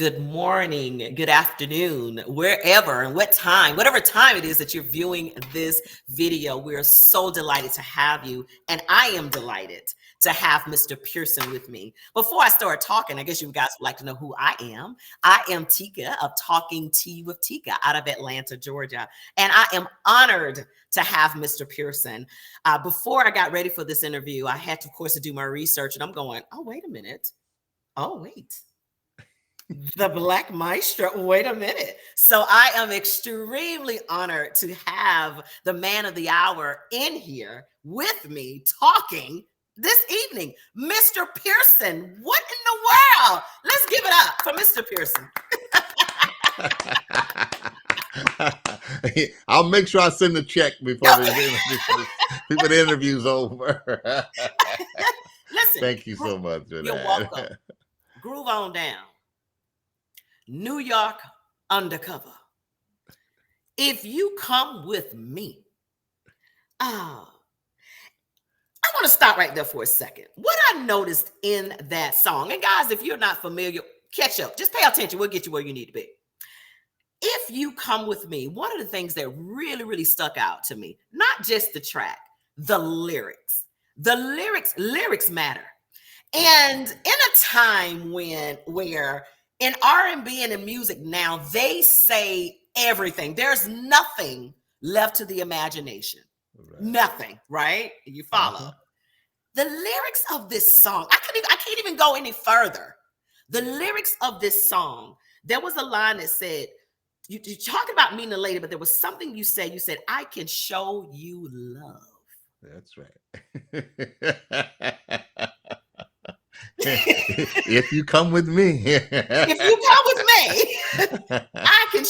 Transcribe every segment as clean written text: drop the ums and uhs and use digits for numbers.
good morning, good afternoon, wherever and whatever time it is that you're viewing this video. We're so delighted to have you. And I am delighted to have Mr. Pearson with me. Before I start talking, I guess you guys would like to know who I am. I am Tika of Talking Tea with Tika out of Atlanta, Georgia. And I am honored to have Mr. Pearson. Before I got ready for this interview, I had to, of course, to do my research, and I'm going, oh, wait a minute. Oh, wait. The Black Maestro. Wait a minute. So I am extremely honored to have the man of the hour in here with me talking this evening, Mr. Pearson. What in the world? Let's give it up for Mr. Pearson. I'll make sure I send the check before the interview's over. Listen, thank you so much for you're welcome. Groove on down. New York undercover. If you come with me, I want to stop right there for a second. What I noticed in that song, and guys, if you're not familiar, catch up. Just pay attention. We'll get you where you need to be. If you come with me, one of the things that really, really stuck out to me, not just the track, the lyrics. The lyrics matter. And in a time where in R&B and in music now, they say everything. There's nothing left to the imagination. Right. Nothing, right? You follow. The lyrics of this song, I can't even go any further. The lyrics of this song, there was a line that said, you're talking about meeting a lady, but there was something you said. You said, I can show you love. That's right. If you come with me, I can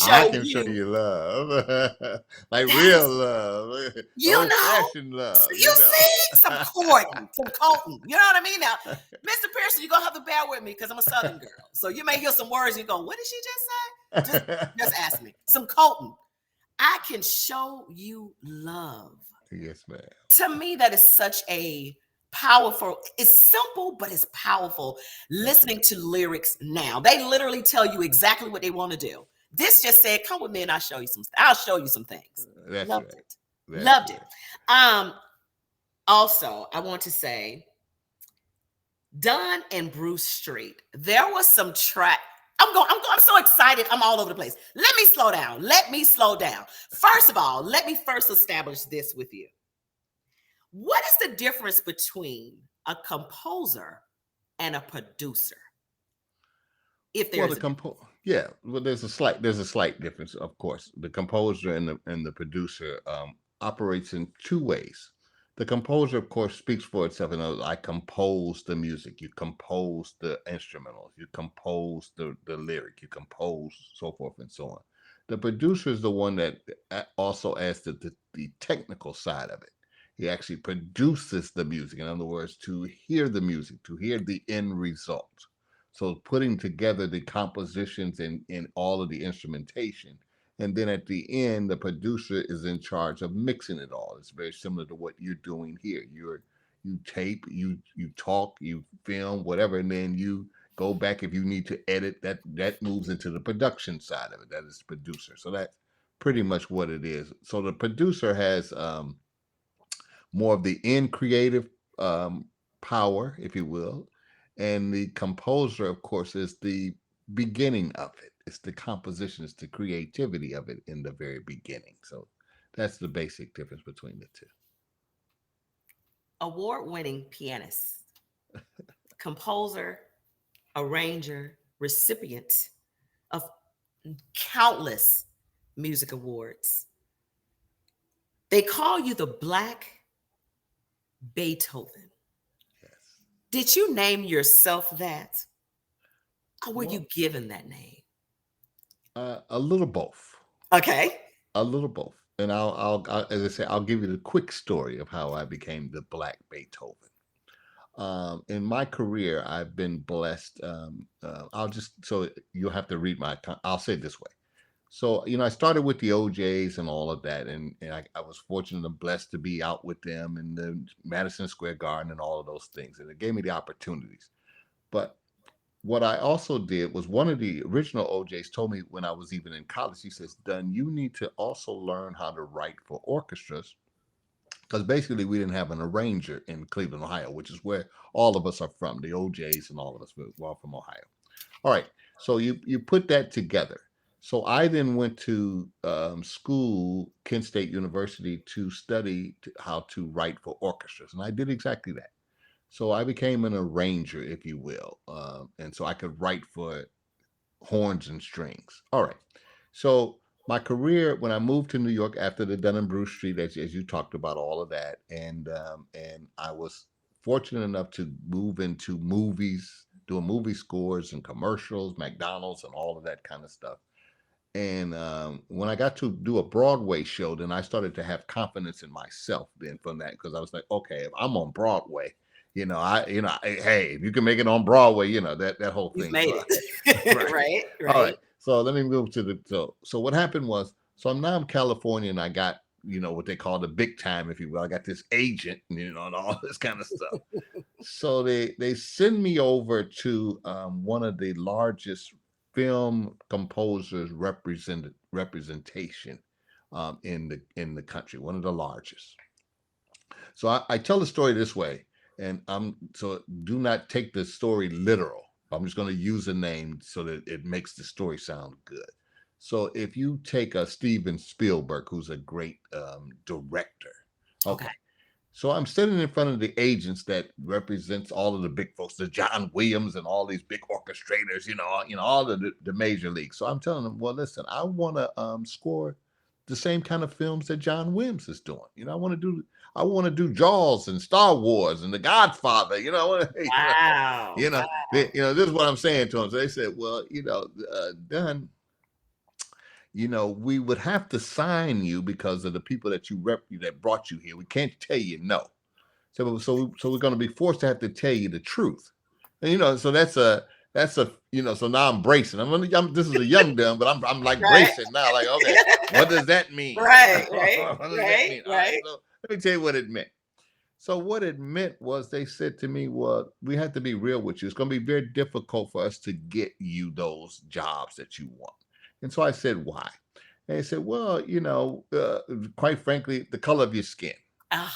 show you love, like real love, old-fashioned love. You see, some courting. You know what I mean? Now, Mr. Pearson, you're gonna have to bear with me because I'm a Southern girl, so you may hear some words and you go, "What did she just say?" Just ask me. Some courting. I can show you love. Yes, ma'am. To me, that is such a powerful, it's simple, but it's powerful. Listening to lyrics now, they literally tell you exactly what they want to do. This just said, come with me and I'll show you some things. Loved it. Also, I want to say Dunn and Bruce Street, there was some track. I'm so excited. I'm all over the place. Let me slow down. First of all, let me first establish this with you. What is the difference between a composer and a producer? If there's there's a slight difference, of course. The composer and the producer operates in two ways. The composer, of course, speaks for itself. I compose the music, you compose the instrumentals, you compose the lyric, you compose so forth and so on. The producer is the one that also adds the technical side of it. He actually produces the music. In other words, to hear the music, to hear the end result. So putting together the compositions in all of the instrumentation. And then at the end, the producer is in charge of mixing it all. It's very similar to what you're doing here. You tape, you talk, you film, whatever, and then you go back if you need to edit. That moves into the production side of it. That is the producer. So that's pretty much what it is. So the producer has more of the end creative power, if you will. And the composer, of course, is the beginning of it. It's the composition, it's the creativity of it in the very beginning. So that's the basic difference between the two. Award-winning pianist, composer, arranger, recipient of countless music awards. They call you the Black Beethoven. Yes. Did you name yourself that? Or were you given that name? A little both. Okay. A little both. And I'll as I say, I'll give you the quick story of how I became the Black Beethoven. In my career, I've been blessed. So you'll have to read I'll say it this way. So, I started with the OJs and all of that. And I was fortunate and blessed to be out with them in the Madison Square Garden and all of those things. And it gave me the opportunities. But what I also did was one of the original OJs told me when I was even in college, he says, Dunn, you need to also learn how to write for orchestras because basically we didn't have an arranger in Cleveland, Ohio, which is where all of us are from, the OJs and all of us, we're all from Ohio. All right. So you put that together. So I then went to school, Kent State University, to study how to write for orchestras, and I did exactly that. So I became an arranger, if you will, and so I could write for horns and strings. All right. So my career when I moved to New York after the Dunn and Bruce Street, as you talked about all of that, and I was fortunate enough to move into movies, doing movie scores and commercials, McDonald's, and all of that kind of stuff. And when I got to do a Broadway show, then I started to have confidence in myself. Then from that, because I was like, okay, if I'm on Broadway, hey, if you can make it on Broadway, that whole You've thing. made So, it. right. Right, All right. right. So let me move to the so what happened was I'm now in California and I got what they call the big time, if you will. I got this agent, and all this kind of stuff. So they send me over to one of the largest film composers representation in the country, one of the largest. So I tell the story this way, and so do not take the story literal. I'm just going to use a name so that it makes the story sound good. So if you take a Steven Spielberg, who's a great director, Okay. okay. So I'm sitting in front of the agents that represents all of the big folks, the John Williams and all these big orchestrators, all the major leagues. So I'm telling them, well, listen, I want to score the same kind of films that John Williams is doing. I want to do Jaws and Star Wars and The Godfather. I want to, Wow. Wow. this is what I'm saying to them. So they said, well, Dunn, we would have to sign you because of the people that that brought you here. We can't tell you no. So we're going to be forced to have to tell you the truth. And so so now I'm bracing. This is a young Dunn, but I'm like Right. bracing now. Like, okay, what does that mean? Right, right, What does that right, mean? All right. right. So let me tell you what it meant. So what it meant was they said to me, well, we have to be real with you. It's going to be very difficult for us to get you those jobs that you want. And so I said, why? And they said, well, quite frankly, the color of your skin. Ah,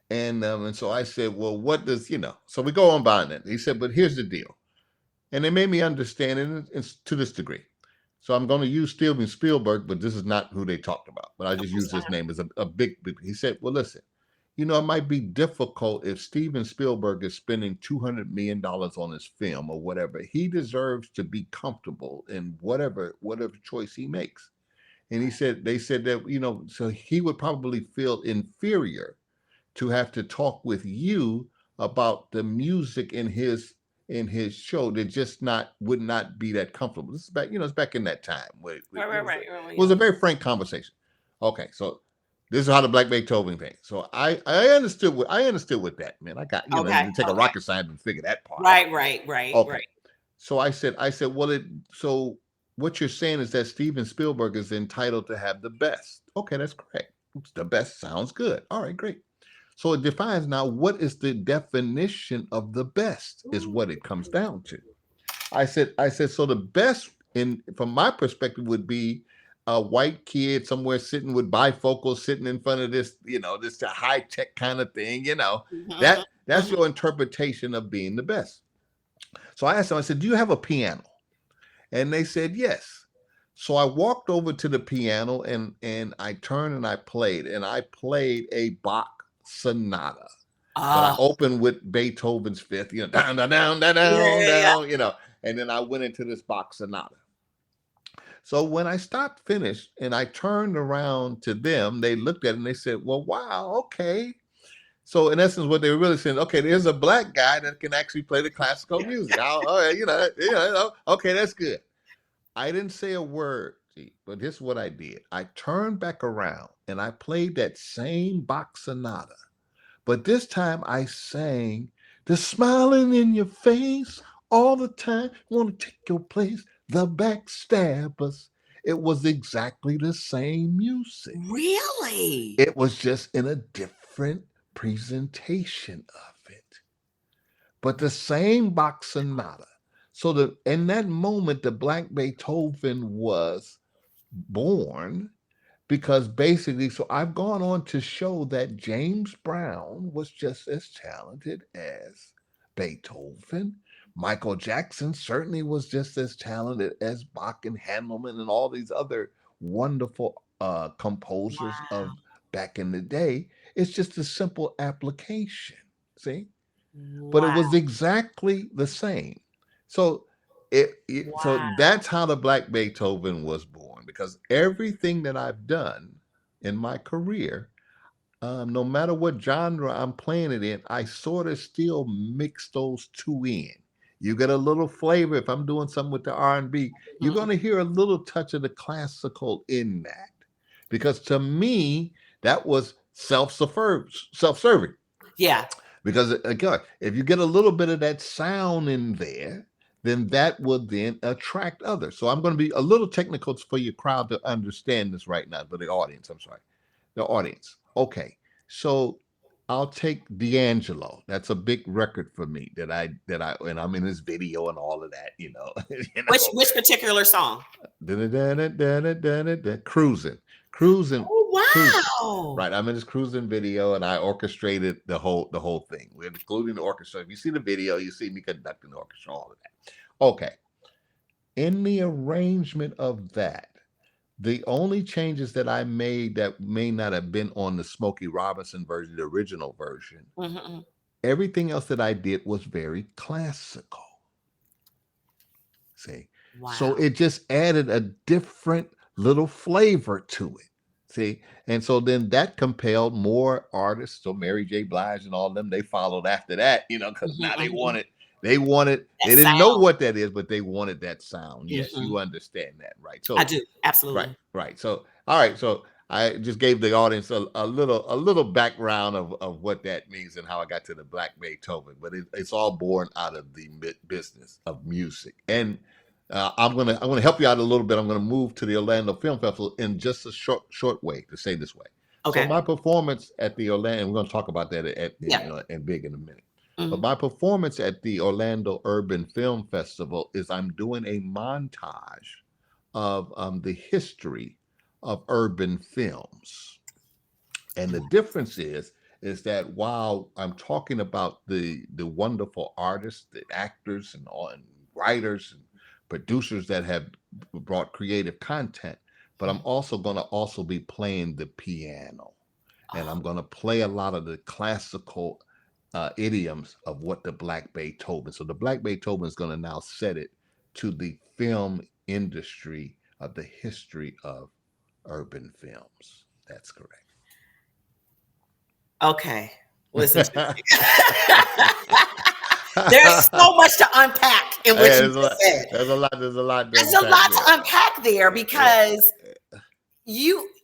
And so I said, well, what does, so we go on buying it. He said, but here's the deal. And they made me understand it to this degree. So I'm going to use Steven Spielberg, but this is not who they talked about. But I just use his name as a big. He said, well, listen, it might be difficult if Steven Spielberg is spending $200 million on his film or whatever. He deserves to be comfortable in whatever choice he makes. And they said that, so he would probably feel inferior to have to talk with you about the music in his show that just would not be that comfortable. This is back, it's back in that time where right, right, right. it was a very frank conversation. Okay, so this is how the Black Beethoven thing. So I understood with that, man. I got, Okay, it take a okay. rocket scientist to figure that part out. Right, right, right, Okay. right. So I said, well, so what you're saying is that Steven Spielberg is entitled to have the best. Okay, that's correct. The best sounds good. All right, great. So it defines now what is the definition of the best is what it comes down to. I said, so the best from my perspective would be a white kid somewhere sitting with bifocals sitting in front of this high tech kind of thing, Mhm, that's mhm. your interpretation of being the best. So I asked them, I said, do you have a piano? And they said, yes. So I walked over to the piano and I turned and I played a Bach sonata. But I Oh, opened with Beethoven's Fifth, down, down, down, down, yeah, down, yeah, yeah. down, and then I went into this Bach sonata. So when I stopped, finished, and I turned around to them, they looked at it and they said, well, wow, okay. So in essence, what they were really saying, okay, there's a black guy that can actually play the classical music. All right, okay, that's good. I didn't say a word, but this is what I did. I turned back around and I played that same Bach sonata. But this time I sang, the smiling in your face all the time, want to take your place, the backstabbers. It was exactly the same music. Really? It was just in a different presentation of it. But the same Bach sonata. So in that moment, the Black Beethoven was born because basically, so I've gone on to show that James Brown was just as talented as Beethoven. Michael Jackson certainly was just as talented as Bach and Handelman and all these other wonderful composers of Wow. back in the day. It's just a simple application. See? But it Wow. was exactly the same. So so Wow. that's how the Black Beethoven was born because everything that I've done in my career, no matter what genre I'm playing it in, I sort of still mix those two in. You get a little flavor. If I'm doing something with the R&B, you're Mhm. going to hear a little touch of the classical in that, because to me that was self-serving. Yeah. Because again, if you get a little bit of that sound in there, then that will then attract others. So I'm going to be a little technical for your crowd to understand this right now, but the audience, I'm sorry, the audience. Okay, so I'll take D'Angelo. That's a big record for me and I'm in this video and all of that, you know, Which particular song? cruising, cruising, cruising. Oh, wow. Right, I'm in this cruising video, and I orchestrated the whole thing. We're including the orchestra. If you see the video, you see me conducting the orchestra, all of that. Okay, in the arrangement of that, the only changes that I made that may not have been on the Smokey Robinson version, the original version, Mhm. everything else that I did was very classical. See, so Wow. it just added a different little flavor to it. See, and so then that compelled more artists. So Mary J. Blige and all them, they followed after that, because Mhm, now mhm. That they didn't know sound. what that is, but they wanted that sound. Yes, Mhm. you understand that, right? I So do. right, Absolutely. right. So, all right. So I just gave the audience a little background of what that means and how I got to the Black Beethoven. But it's all born out of the business of music. And I'm gonna help you out a little bit. I'm gonna move to the Orlando Film Festival in just a short way to say this way. So Okay. my performance at the Orlando, and we're gonna talk about that Yeah. and big in a minute. But Mhm. my performance at the Orlando Urban Film Festival is I'm doing a montage of the history of urban films. And the difference is that while I'm talking about the wonderful artists, the actors, and writers and producers that have brought creative content, but I'm Mhm. also going to also be playing the piano, and Oh, I'm going to play a lot of the classical idioms of what the Black Beethoven. So the Black Beethoven is going to now set it to the film industry of the history of urban films. That's correct. okay. Listen to me. There's so much to unpack in what you There's a just lot. said. There's a lot to There's a unpack lot to there. unpack there Yeah. because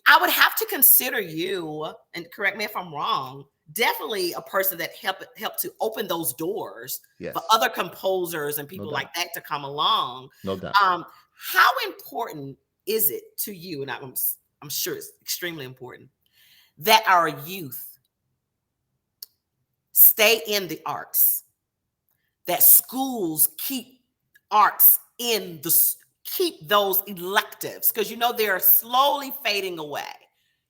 I would have to consider you, and correct me if I'm wrong, definitely a person that helped to open those doors for Yes. other composers and No people doubt. like that to come along. No doubt. Um, how important is it to you? And I'm sure it's extremely important that our youth stay in the arts, that schools keep arts keep those electives, because they're slowly fading away.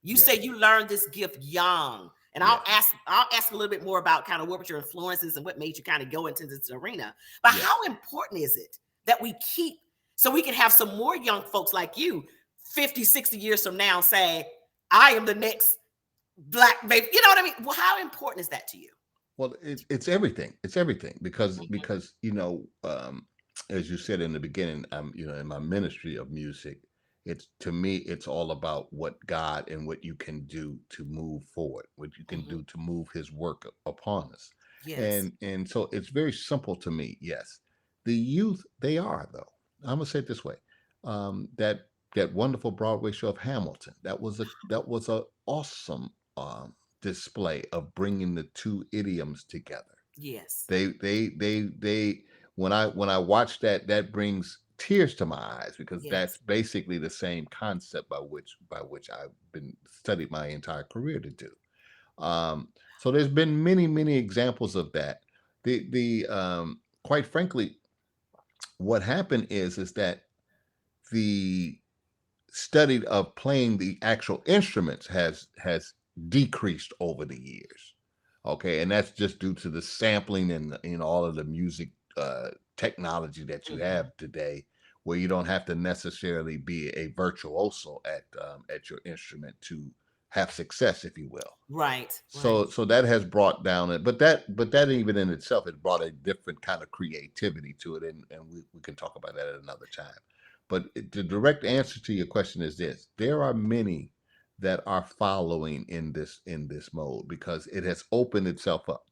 You say Yes. you learned this gift young, and I'll Yes. ask I'll ask a little bit more about kind of what were your influences and what made you kind of go into this arena. But how Yes. important is it that we keep, so we can have some more young folks like you 50, 60 years from now say, I am the next black baby, you know what I mean? Well, how important is that to you? Well, it's everything. It's everything Mhm. because as you said in the beginning, in my ministry of music, it's to me, it's all about what God and what you can do to move forward, what you can Mhm. do to move His work upon us, Yes. and so it's very simple to me. Yes, the youth, they are, though. I'm gonna say it this way: that wonderful Broadway show of Hamilton, that was a awesome display of bringing the two idioms together. Yes. They when I watch that, that brings tears to my eyes because that's Yes. basically the same concept by which I've been studied my entire career to do. So there's been many examples of that. The quite frankly, what happened is that the study of playing the actual instruments has decreased over the years. Okay, and that's just due to the sampling and all of the music technology that you Mhm. have today, where you don't have to necessarily be a virtuoso at your instrument to have success, if you will. Right, right. So that has brought down it, but that even in itself has brought a different kind of creativity to it, and we can talk about that at another time. But the direct answer to your question is this: there are many that are following in this mode because it has opened itself up.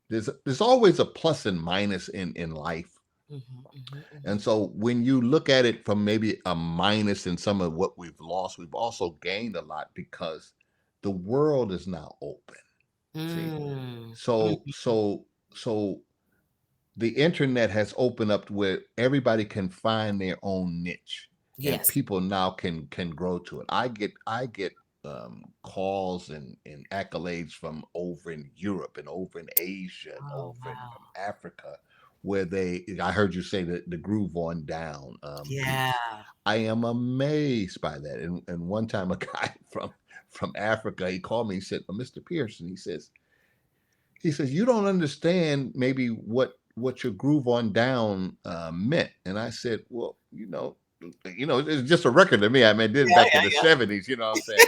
There's always a plus and minus in life. Mhm, mhm, And mhm. so when you look at it from maybe a minus in some of what we've lost, we've also gained a lot because the world is now open. See, Mm, so mhm. so so the internet has opened up to where everybody can find their own niche, and Yes. people now can grow to it. I get calls and accolades from over in Europe and over in Asia and Oh, over in wow. Africa, where I heard you say that the groove on down Yeah. piece. I am amazed by that. And one time a guy from Africa, he called me. He said, "Mr. Pearson," he says, "You don't understand maybe what your groove on down meant." And I said, "Well, it's just a record to me. I mean, I did it Yeah, back in yeah, the yeah. '70s. You know what I'm saying?"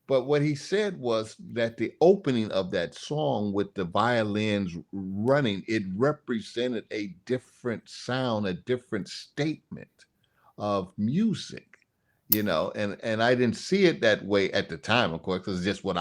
But what he said was that the opening of that song with the violins running, it represented a different sound, a different statement of music. And I didn't see it that way at the time, of course, because it's just what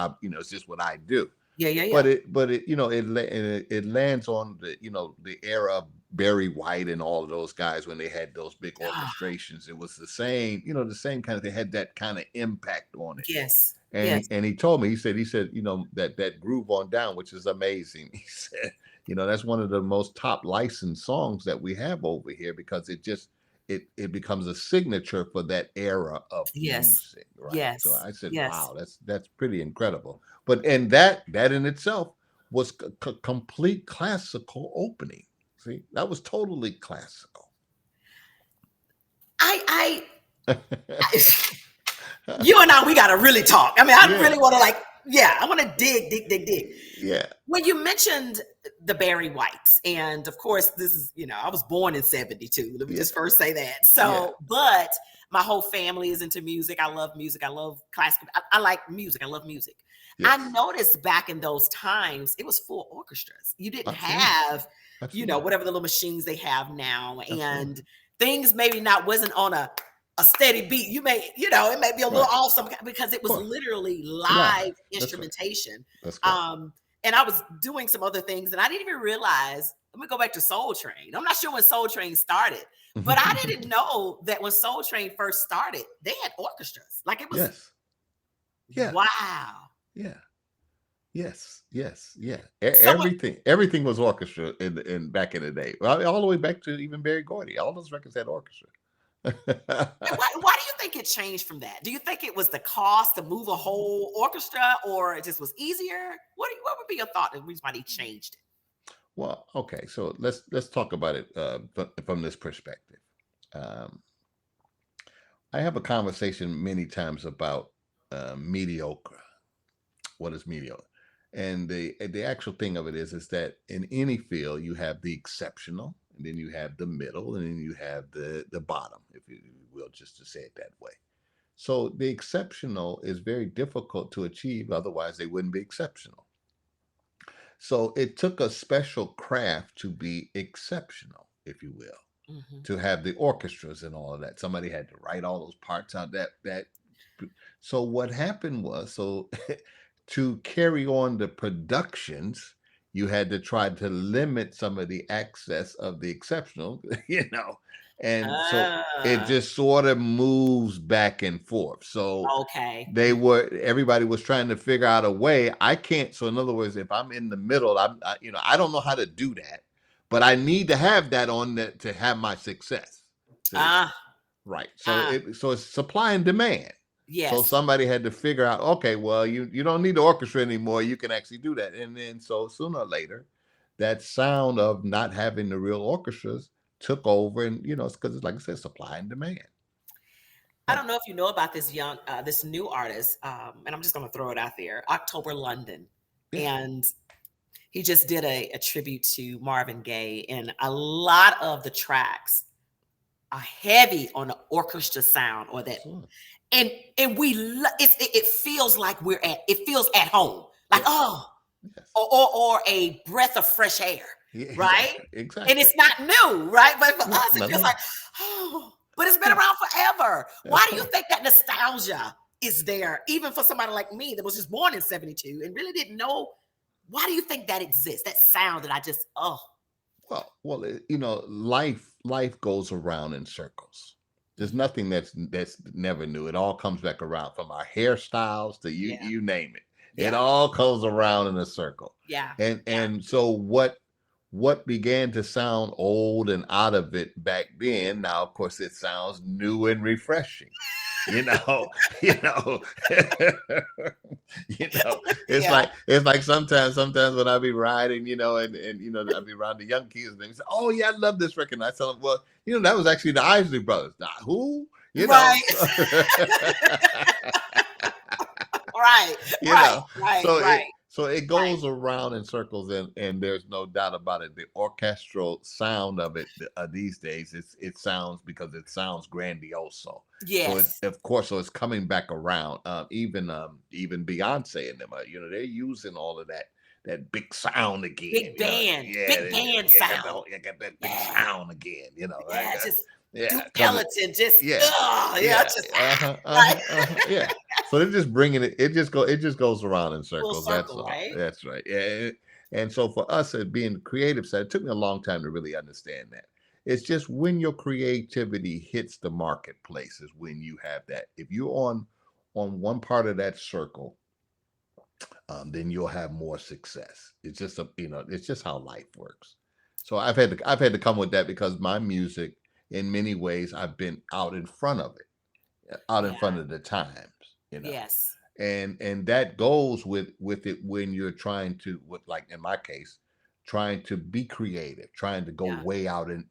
I do. Yeah, yeah, But yeah. it lands on the era of Barry White and all of those guys when they had those big Ah, orchestrations. It was the same kind of, they had that kind of impact on it. yes, And yes, he told me, he said, that groove on down, which is amazing. He said, that's one of the most top licensed songs that we have over here because it becomes a signature for that era of yes, music, right? So yes, I said, yes. wow, that's pretty incredible. But and that in itself was complete classical opening. See, that was totally classical. I, I, you and I, we got to really talk. I mean, I Yeah, really want to yeah, I want to dig, dig, dig, dig. yeah, When you mentioned the Barry Whites, and of course, this is, I was born in 72. Let me yeah, just first say that. yeah, So, but my whole family is into music. I love music. I love classical. I like music. I love music. I yes, noticed back in those times, it was full orchestras. You didn't absolutely, have, absolutely, whatever the little machines they have now. absolutely, And things maybe wasn't on a steady beat. It may be a little right. off because it Of was course, literally live live. That's right. instrumentation. That's correct. Um, and I was doing some other things, and I didn't even realize. Let me go back to Soul Train. I'm not sure when Soul Train started, but I didn't know that when Soul Train first started, they had orchestras. Like it was Yes. Yeah. wow. Yeah. Yes. Yes. Yeah. So when, Everything was orchestra in back in the day. Well, all the way back to even Barry Gordy. All those records had orchestra. and why do you think it changed from that? Do you think it was the cost to move a whole orchestra, or it just was easier? What would be your thought? The reason why they changed it? Well, okay. So let's talk about it from this perspective. Um, I have a conversation many times about mediocre. What is mediocre? And the actual thing of it is that in any field you have the exceptional, and then you have the middle, and then you have the bottom, if you will, just to say it that way. So the exceptional is very difficult to achieve, otherwise they wouldn't be exceptional. So it took a special craft to be exceptional, if you will, Hmm. to have the orchestras and all of that. Somebody had to write all those parts out. So what happened was, to carry on the productions, you had to try to limit some of the access of the exceptional, and so it Uh, just sort of moves back and forth. So okay. everybody was trying to figure out a way. I can't. So in other words, if I'm in the middle, I don't know how to do that, but I need to have that on that to have my success. See, Ah, right. So ah, it's supply and demand. So yes. somebody had to figure out, okay, well, you don't need the orchestra anymore. You can actually do that. And then so sooner or later, that sound of not having the real orchestras took over, and it's because it's like I said, supply and demand. I don't know if you know about this new artist, and I'm just going to throw it out there, October London, Yeah. and he just did a tribute to Marvin Gaye, and a lot of the tracks are heavy on the orchestra sound or that, Absolutely. and it feels like it feels at home, like Yes. oh, Yes. or a breath of fresh air, Yeah. right? Exactly. And Exactly. it's not new, right? But for No. us, it No. feels No. like, oh, but it's been Yeah. around forever. Why do you Absolutely. think that nostalgia is there, even for somebody like me that was just born in '72 and really didn't know? Why do you think that exists? That sound that I just, oh, Well, life goes around in circles. There's mhm, nothing that's never new. It all comes back around, from our hairstyles to yeah, you name it. It yeah, all goes around in a circle. yeah, And yeah, and so what began to sound old and out of it back then, now of course it sounds new and refreshing. You know, you know, you know. yeah. It's like sometimes when I be riding, and I be around the young kids, and they say, "Oh yeah, I love this record." And I tell them, "Well, that was actually the Isley Brothers." Now, who? Right, So, right, you right, know, right, so right, it right. goes around in circles, and there's no doubt about it. The orchestral sound of it these days, it sounds, because it sounds grandioso. So it's, Yes, of course, so it's coming back around. Even Beyonce and them, they're using all of that big sound again. Yeah, big band sound. you got that big Yeah, sound again. yeah, just Yeah, Duke because Ellington, just yeah, yeah, yeah, just right, yeah. So they're just bringing it. It just goes around in full circles. That's circle, all. right? That's right. Yeah. And so for us, as being the creative side, it took me a long time to really understand that. It's just when your creativity hits the marketplace is when you have that. If you're on one part of that circle, then you'll have more success. It's just it's just how life works. So I've had to come with that, because my music, in many ways, I've been out in front of it, out in Yeah. front of the times, Yes. and that goes with it when you're trying to, with, like in my case, trying to be creative, trying to go Yeah. way out and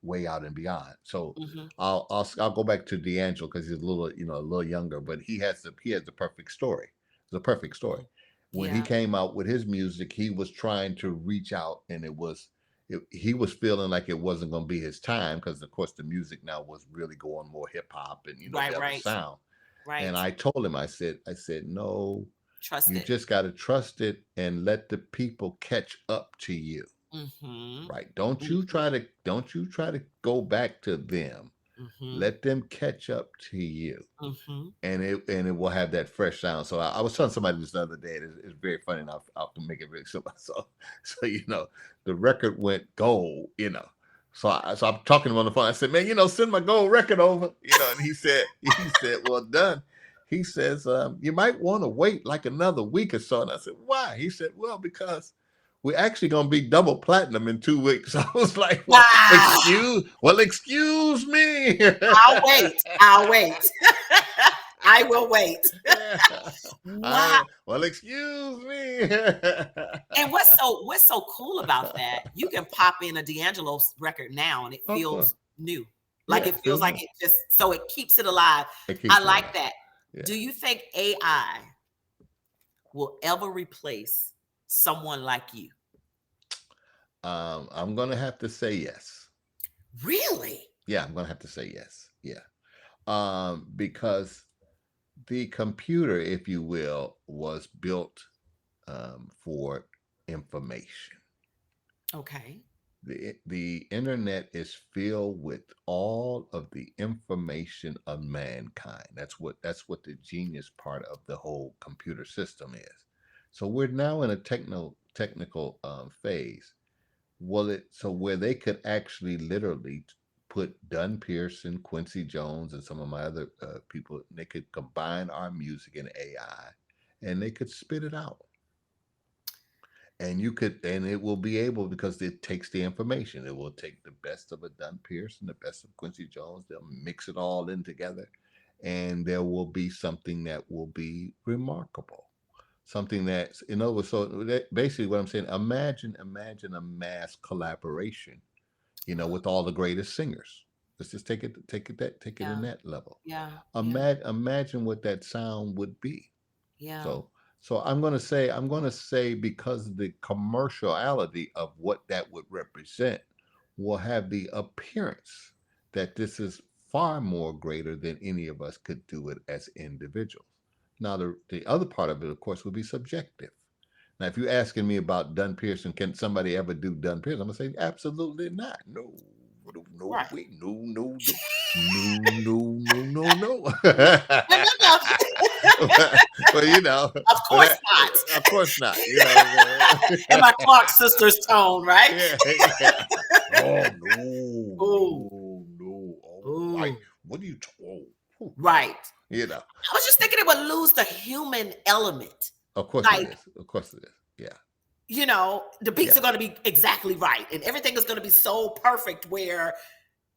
beyond. So Hmm. I'll go back to D'Angelo, because he's a little younger, but he has the perfect story. It's a perfect story. When he Yeah. came out with his music, he was trying to reach out, and he was feeling like it wasn't going to be his time, because of course the music now was really going more hip hop and the Right. other Right. sound. And Right. I told him, I said, no, Trust you it. just got to trust it and let the people catch up to you. Hmm. Right? Hmm. Don't you try to go back to them. Hmm. Let them catch up to you, Hmm. and it will have that fresh sound. So I was telling somebody this the other day. It's very funny, and I'll make it very simple. So the record went gold. So I'm talking to him on the phone. I said, "Man, send my gold record over." And he said, "Well, done." He says, "You might want to wait like another week or so." And I said, "Why?" He said, "Well, because we're actually going to be double platinum in 2 weeks." I was like, "Well, Wow. excuse me." I'll wait. I'll wait. I will wait. Yeah. Wow. Well, excuse me. And what's so cool about that? You can pop in a D'Angelo record now, and it Of course. feels new. Like Yeah, it it feels feels like new. it just so it keeps it alive. It I keeps it like alive. that. Yeah. Do you think AI will ever replace someone like you? I'm gonna have to say yes. Really? Yeah, I'm gonna have to say yes. Yeah. Because the computer, if you will, was built for information. Okay. The internet is filled with all of the information of mankind. That's what the genius part of the whole computer system is. So we're now in a technical phase. Well, so where they could actually literally put Dunn Pearson, Quincy Jones, and some of my other people, they could combine our music and AI, and they could spit it out, and it will be able, because it takes the information. It will take the best of a Dunn Pearson, the best of Quincy Jones. They'll mix it all in together, and there will be something that will be remarkable. Something that's, in other words, so basically what I'm saying, imagine a mass collaboration with all the greatest singers. Let's just take it in Yeah. that level. Yeah. Yeah. Imagine what that sound would be. Yeah. So I'm gonna say because the commerciality of what that would represent will have the appearance that this is far more greater than any of us could do it as individuals. Now the other part of it, of course, would be subjective. Now, if you're asking me about Dunn Pearson, can somebody ever do Dunn Pearson? I'm gonna say absolutely not. No, no, no Right. way, no, no, no, no, no, no, no, no. No, no, no. But Of but course not. of course not. You know what I'm In saying? my Clark sisters tone, right? Yeah, yeah. Oh no, Ooh. no, no. Oh, why? Ooh. What are you? Oh, Right. you know. I was just thinking it would lose the human element. Of course it Like, is. Of course it is. Yeah, the beats yeah. are going to be exactly right. And everything is going to be so perfect where,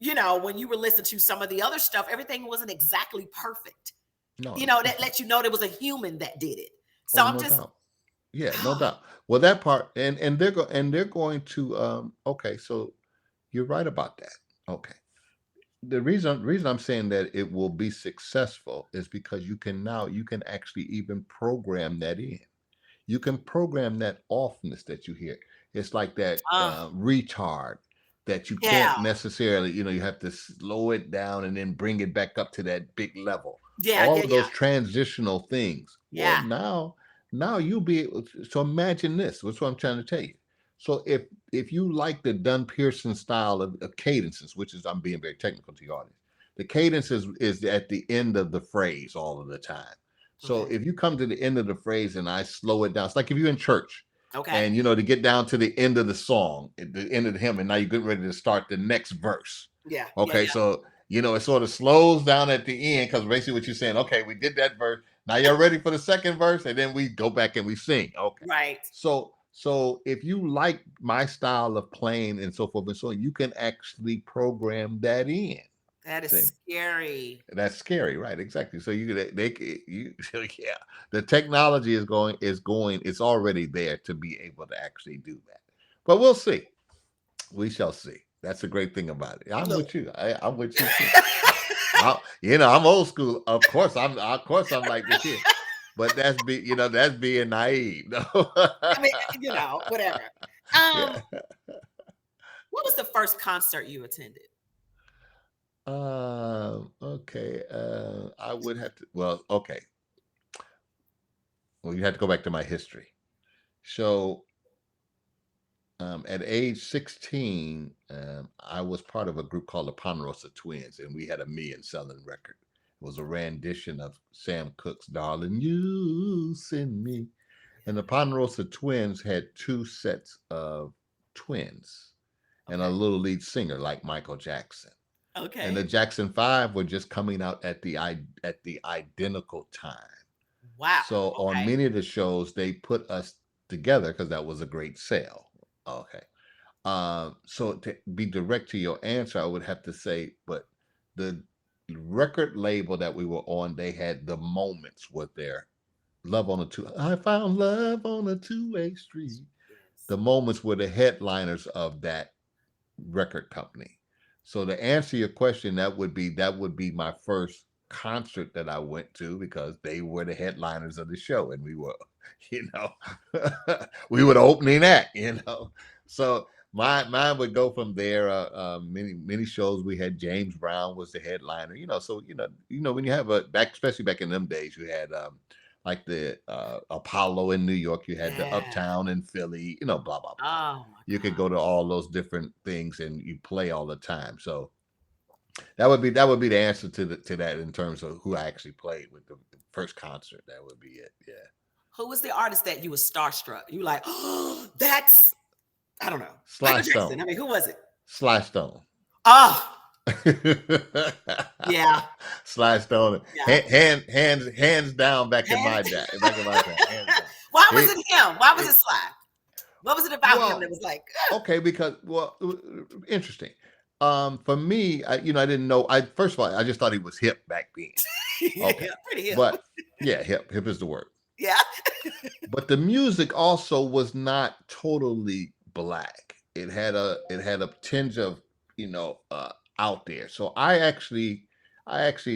when you were listening to some of the other stuff, everything wasn't exactly perfect. No, of That course not. lets you know there was a human that did it. So Oh, I'm no just, doubt. Yeah, no doubt. Well, that part, and they're going to okay, so you're right about that. Okay. The reason I'm saying that it will be successful is because you can actually even program that in. You can program that offness that you hear. It's like that uh, retard that you yeah, can't necessarily, you have to slow it down and then bring it back up to that big level. yeah, All yeah, of yeah, those transitional things. Well, yeah. now you'll be able to, so imagine this. That's what I'm trying to tell you. So if you like the Dunn Pearson style of cadences, which is I'm being very technical to your audience, the cadence is at the end of the phrase all of the time. So Okay. if you come to the end of the phrase and I slow it down, it's like if you're in church Okay. and to get down to the end of the song, at the end of the hymn, and now you're getting ready to start the next verse. Yeah, yeah, Okay, yeah. so it sort of slows down at the end because basically what you're saying, okay, we did that verse. Now you're ready for the second verse, and then we go back and we sing. Okay. Right. So if you like my style of playing and so forth and so on, you can actually program that in. That is See? scary. That's scary, right? Exactly. So yeah, the technology it's already there to be able to actually do that. But we'll see. We shall see. That's the great thing about it. I'm Look. with you. I'm with you too. I'm old school. Of course I'm like this here. But that's being naive. No. I mean, whatever. Um, Yeah. what was the first concert you attended? Okay. I would have to. Well, okay. Well, you had to go back to my history. So, at age 16, I was part of a group called the Ponderosa Twins, and we had a million-selling record. It was a rendition of Sam Cooke's "Darling, You Send Me," and the Ponderosa Twins had two sets of twins and a Okay. little lead singer like Michael Jackson. And the Okay. Jackson Five were just coming out at the identical time. Wow. So on Okay. many of the shows, they put us together because that was a great sale. Okay. So to be direct to your answer, I would have to say, but the record label that we were on, they had the moments with their love on a two. I found love on a two-way street. Yes. The moments were the headliners of that record company. So to answer your question, that would be my first concert that I went to because they were the headliners of the show and we were, you know, we were the opening act. So mine would go from there. Many shows we had James Brown was the headliner. So when you have especially back in them days, you had like the Apollo in New York, you had the Yeah. Uptown in Philly, blah blah blah. Oh my You could God. go to all those different things and you play all the time. So that would be the answer to that in terms of who I actually played with the first concert. That would be it. Yeah. Who was the artist that you were starstruck? You were like, oh, that's, I don't know, Sly Michael Jackson. Stone. I mean, who was it? Sly Stone. Oh, yeah, Sly Stone. yeah. Hands down back in my And day. Back in my time. Hands down. why was He, it him? Why was he, it Sly? What was it about him that well, was like, okay, because interesting. For me, I didn't know. First of all, I just thought he was hip back then. Okay, yeah, pretty him? but yeah, hip is the word. Yeah. But the music also was not totally black. It had a tinge of out there. So I actually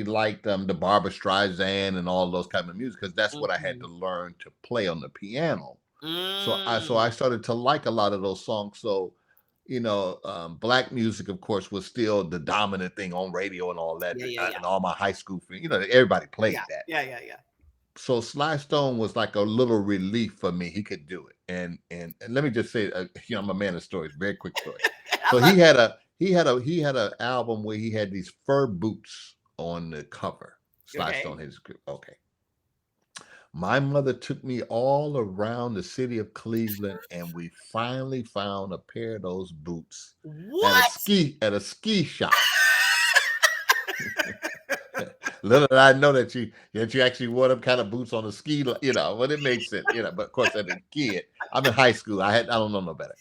liked the Barbara Streisand and all those kind of music because that's what I had to Mhm. learn to play on the piano. So I Mm. started to like a lot of those songs. So black music, of course, was still the dominant thing on radio and all that, Yeah, yeah, yeah. and all my high school friends. Everybody Yeah, played that. yeah, yeah, yeah. So Sly Stone was like a little relief for me. He could do it, and let me just say, I'm a man of stories. Very quick story. I So love he had a album where he had these fur boots on the cover. it. Sly Okay. Stone his okay. My mother took me all around the city of Cleveland, and we finally found a pair of those boots at a What? ski shop. Little did I know that you actually wore them kind of boots on a ski, but it makes sense, But of course, as a kid, I'm in high school. I don't know no better.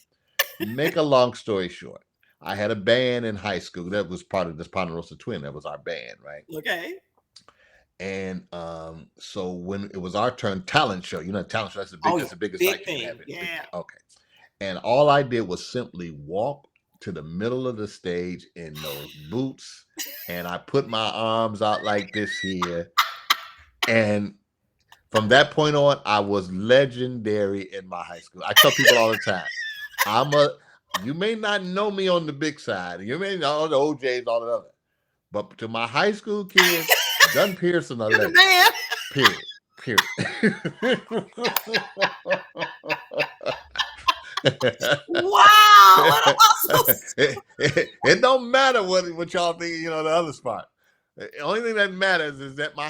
Make a long story short, I had a band in high school that was part of this Ponderosa Twin. That was our band, right? Okay. And so when it was our turn, talent show, talent show, Oh that's yeah. the biggest Big sight you can have. thing. It big Yeah. thing. Okay. And all I did was simply walk to the middle of the stage in those boots, and I put my arms out like this here. And from that point on, I was legendary in my high school. I tell people all the time, you may not know me on the big side. You may know the OJs, all the other. But to my high school kids, Dunn Pearson a You're the legend. man. Period. Period. Wow. What am I supposed it don't matter what y'all think, the other spot. The only thing that matters is that my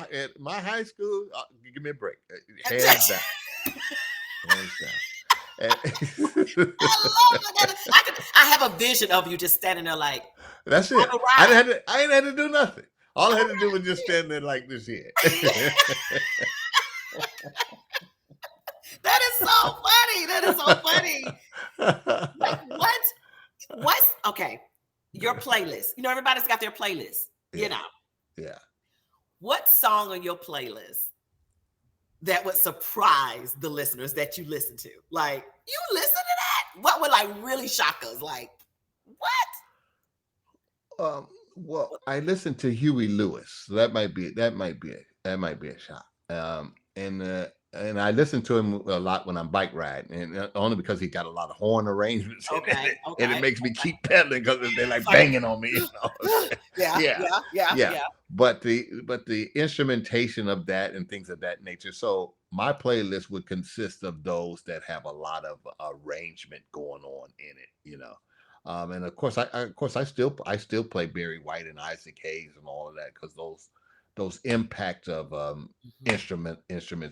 high school, give me a break. to Hands down. Hands down. I love it. I have a vision of you just standing there like, That's I've it. arrived. I ain't had to do nothing. All I had to do was just stand there like this here. That is so funny. That is so funny. Like what's okay? Your playlist. Everybody's got their playlist. Yeah. Yeah. What song on your playlist that would surprise the listeners that you listen to? Like, you listen to that? What would like really shock us? Like, what? Well, I listened to Huey Lewis. So that might be a shot. And I listen to him a lot when I'm bike riding, and only because he got a lot of horn arrangements. Okay. And it makes me keep pedaling because they're like banging on me. Yeah. But the instrumentation of that and things of that nature. So my playlist would consist of those that have a lot of arrangement going on in it. And of course, I still play Barry White and Isaac Hayes and all of that because those impacts of Mhm. instruments,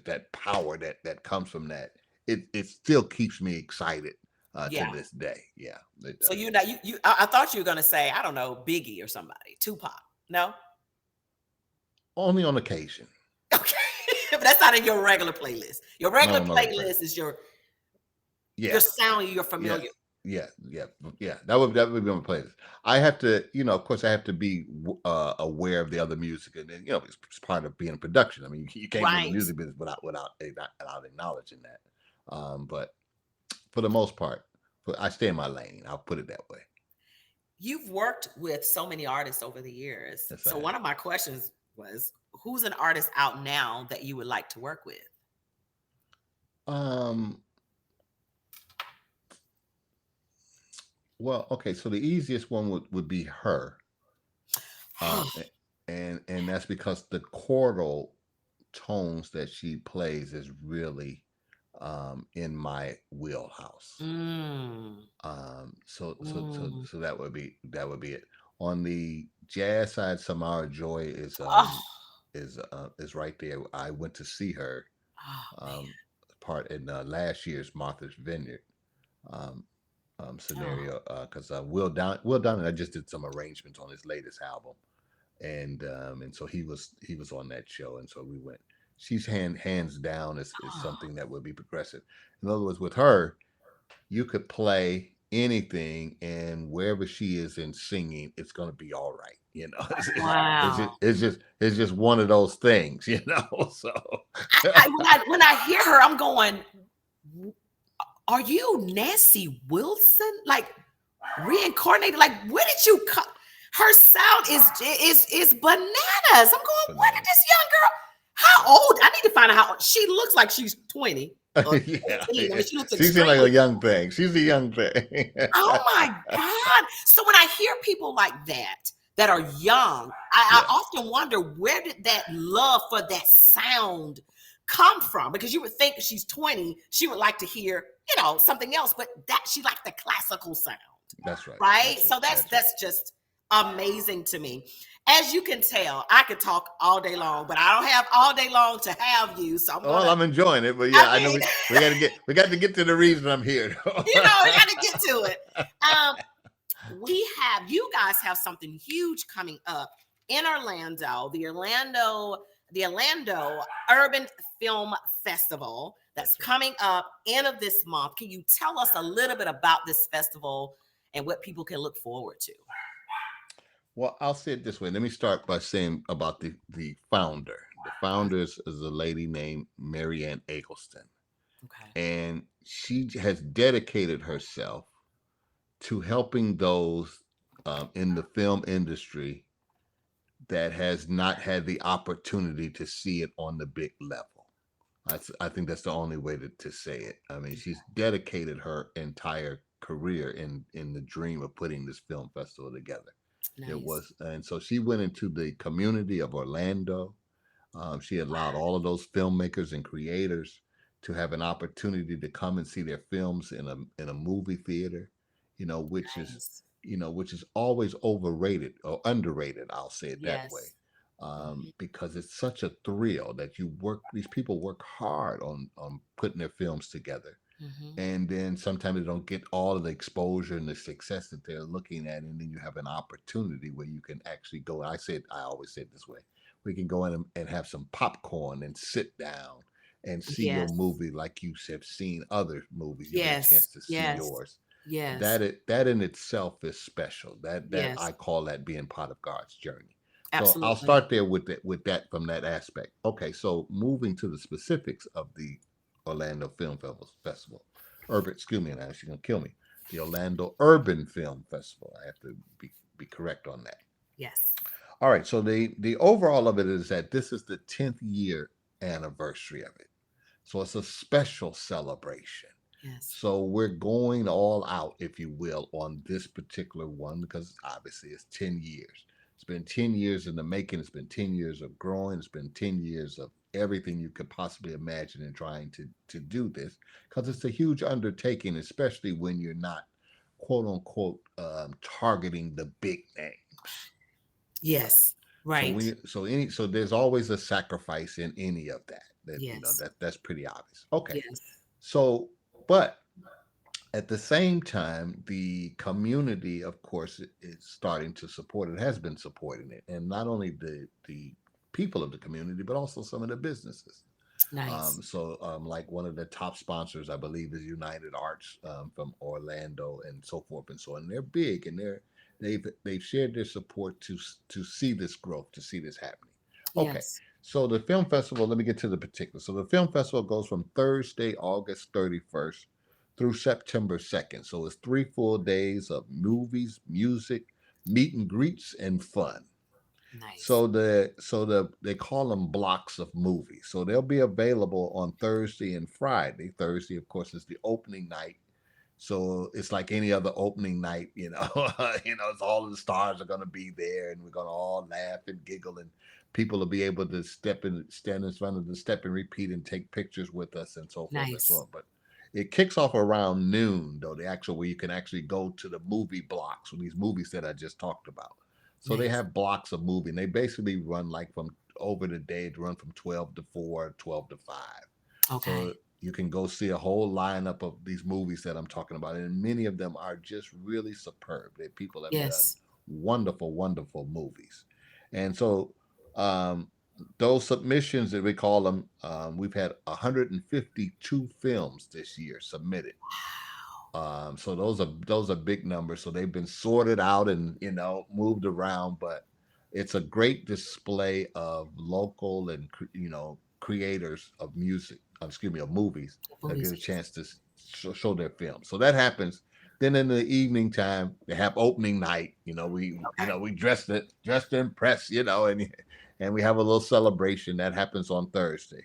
that power that comes from that, it still keeps me excited to Yeah. this day. Yeah, it So does. I thought you were gonna say, I don't know, Biggie or somebody, Tupac. No? Only on occasion. Okay. But that's not in your regular playlist. Your No, regular no, no. playlist is your Yeah, sound you're yeah, familiar. yeah. That would be my playlist. I have to, of course, I have to be aware of the other music, and then it's part of being a production. I mean, you can't be in the Right. music business without acknowledging that. But for the most part, I stay in my lane. I'll put it that way. You've worked with so many artists over the years. Yes, I So have. one of my questions was, who's an artist out now that you would like to work with? Um, well, okay, so the easiest one would be her. And that's because the chordal tones that she plays is really in my wheelhouse. Mm, mm. So that would be it. On the jazz side, Samara Joy Oh, is right there. I went to see her oh um, part in last year's Martha's Vineyard um, man. scenario because Will Down and I just did some arrangements on his latest album, and so he was on that show, and so we went. She's hands down is Oh, something that would be progressive. In other words, with her, you could play anything, and wherever she is in singing, it's going to be all right. wow. It's just one of those things. So When I hear her, I'm going, are you Nancy Wilson? Like, Reincarnated. Like, where did you come? Her sound is bananas. I'm going, where did Bananas. this young girl? How old? I need to find out how old. She looks like she's 20 or Yeah, 18. I yeah. mean, she looks She seems like a extremely. young thing. She's a young thing. Oh my God. So when I hear people like that are young, I Yes. often wonder, where did that love for that sound come from? Because you would think if she's 20, she would like to hear, something else, but that she liked the classical sound. That's right. Right? That's right. So that's That's right. that's just amazing to me. As you can tell, I could talk all day long, but I don't have all day long to have you. So I'm Well, gonna, I'm enjoying it, but I yeah, I know mean, we got to get to the reason I'm here. we gotta get to it. Um, you guys have something huge coming up in Orlando, the Orlando Urban Film Festival that's That's right. coming up end of this month. Can you tell us a little bit about this festival and what people can look forward to? Well, I'll say it this way. Let me start by saying about the founder. The founder is a lady named Marianne Eggleston, Okay. and she has dedicated herself to helping those in the film industry that has not had the opportunity to see it on the big level. I think that's the only way to say it. I mean, she's dedicated her entire career in the dream of putting this film festival together. It Nice. was, and so she went into the community of Orlando. She allowed all of those filmmakers and creators to have an opportunity to come and see their films in a movie theater, you know, which is Nice. which is always overrated or underrated. I'll say it that way, Yes. Mhm. because it's such a thrill that you work. These people work hard on putting their films together, Mhm. and then sometimes they don't get all of the exposure and the success that they're looking at, and then you have an opportunity where you can actually go. I always say it this way: we can go in and have some popcorn and sit down and see your Yes. movie like you have seen other movies. You get a chance Yes. to see Yes. yours. Yes. That in itself is special. That Yes. I call that being part of God's journey. So I'll Absolutely. start there with that from that aspect. Okay, so moving to the specifics of the Orlando Festival, Urban. Excuse me, now she's gonna kill me. The Orlando Urban Film Festival. I have to be correct on that. Yes. All right. So the overall of it is that this is the 10th year anniversary of it. So it's a special celebration. Yes. So we're going all out, if you will, on this particular one because obviously it's 10 years. It's been 10 years in the making. It's been 10 years of growing. It's been 10 years of everything you could possibly imagine in trying to do this because it's a huge undertaking, especially when you're not quote unquote targeting the big names. Right. Yes. So when Right. so there's always a sacrifice in any of that. Yes. That's pretty obvious. Okay. Yes. So but at the same time, the community, of course, is starting to support it, has been supporting it. And not only the people of the community, but also some of the businesses. Nice. Like one of the top sponsors, I believe, is United Arts from Orlando and so forth and so on. And they're big, and they've shared their support to see this growth, to see this happening. Okay, Yes. so the film festival. Let me get to the particulars. So the film festival goes from Thursday, August 31st, through September 2nd. So it's 3 full days of movies, music, meet and greets, and fun. Nice. So they call them blocks of movies. So they'll be available on Thursday and Friday. Thursday, of course, is the opening night. So it's like any other opening night, you know. It's all of the stars are gonna be there, and we're gonna all laugh and giggle, and people will be able to stand in front of the step and repeat and take pictures with us, and so forth and so Nice. on. But it kicks off around noon, though the actual where you can actually go to the movie blocks with these movies that I just talked about. So they Nice. have blocks of movie, and they basically run like from over the day to run from 12 to 4, 12 to 5. So Okay. you can go see a whole lineup of these movies that I'm talking about, and many of them are just really superb. That people have done Yes. wonderful, wonderful movies, and so um, those submissions that we call them, we've had 152 films this year submitted. So those are big numbers. So they've been sorted out and moved around, but it's a great display of local and creators of music. Excuse me, of movies that get Movies. a chance to show their films. So that happens Then in the evening time, they have opening night. Okay. We dressed to impress. And we have a little celebration that happens on Thursday.